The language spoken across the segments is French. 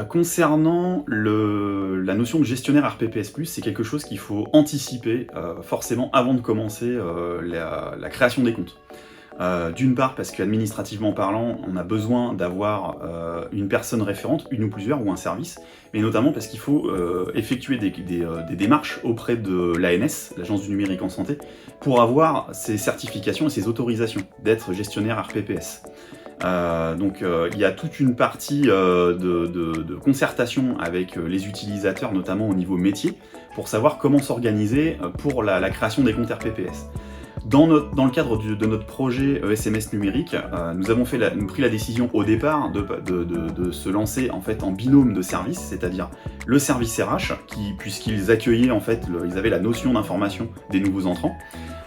Concernant la notion de gestionnaire RPPS+, c'est quelque chose qu'il faut anticiper forcément avant de commencer la création des comptes. D'une part parce qu'administrativement parlant, on a besoin d'avoir une personne référente, une ou plusieurs, ou un service, mais notamment parce qu'il faut effectuer des démarches auprès de l'ANS, l'Agence du numérique en santé, pour avoir ces certifications et ces autorisations d'être gestionnaire RPPS. Donc il y a toute une partie de concertation avec les utilisateurs, notamment au niveau métier, pour savoir comment s'organiser pour la création des comptes RPPS. Dans le cadre de notre projet SMS numérique, nous avons pris la décision au départ de se lancer en fait en binôme de services, c'est-à-dire le service RH, puisqu'ils accueillaient en fait, ils avaient la notion d'information des nouveaux entrants,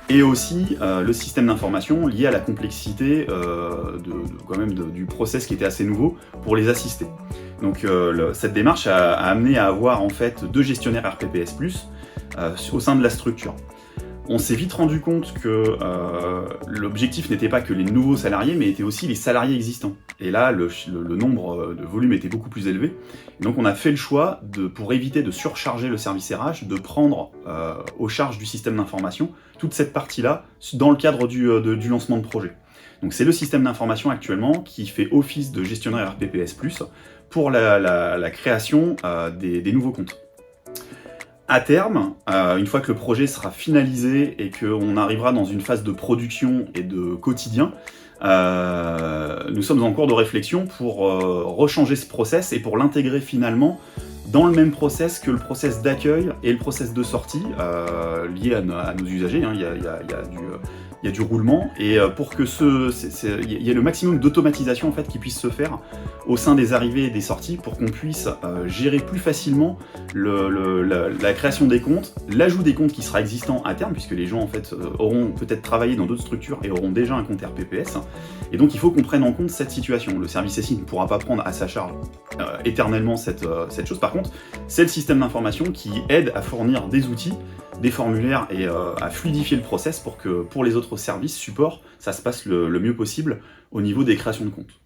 et aussi le système d'information lié à la complexité du process qui était assez nouveau pour les assister. Donc cette démarche a amené à avoir en fait 2 gestionnaires RPPS+, au sein de la structure. On s'est vite rendu compte que l'objectif n'était pas que les nouveaux salariés, mais était aussi les salariés existants. Et là, le nombre de volume était beaucoup plus élevé. Et donc on a fait le choix, pour éviter de surcharger le service RH, de prendre aux charges du système d'information toute cette partie-là dans le cadre du lancement de projet. Donc c'est le système d'information actuellement qui fait office de gestionnaire RPPS+, pour la création des nouveaux comptes. À terme, une fois que le projet sera finalisé et qu'on arrivera dans une phase de production et de quotidien, nous sommes en cours de réflexion pour rechanger ce process et pour l'intégrer finalement dans le même process que le process d'accueil et le process de sortie lié à nos usagers. Hein. Il y a du roulement, et pour que il y ait le maximum d'automatisation en fait qui puisse se faire au sein des arrivées et des sorties, pour qu'on puisse gérer plus facilement la création des comptes, l'ajout des comptes qui sera existant à terme, puisque les gens en fait auront peut-être travaillé dans d'autres structures et auront déjà un compte RPPS, et donc il faut qu'on prenne en compte cette situation. Le service SI ne pourra pas prendre à sa charge éternellement cette chose. Par contre, c'est le système d'information qui aide à fournir des outils, des formulaires et à fluidifier le process pour que pour les autres services support, ça se passe le mieux possible au niveau des créations de comptes.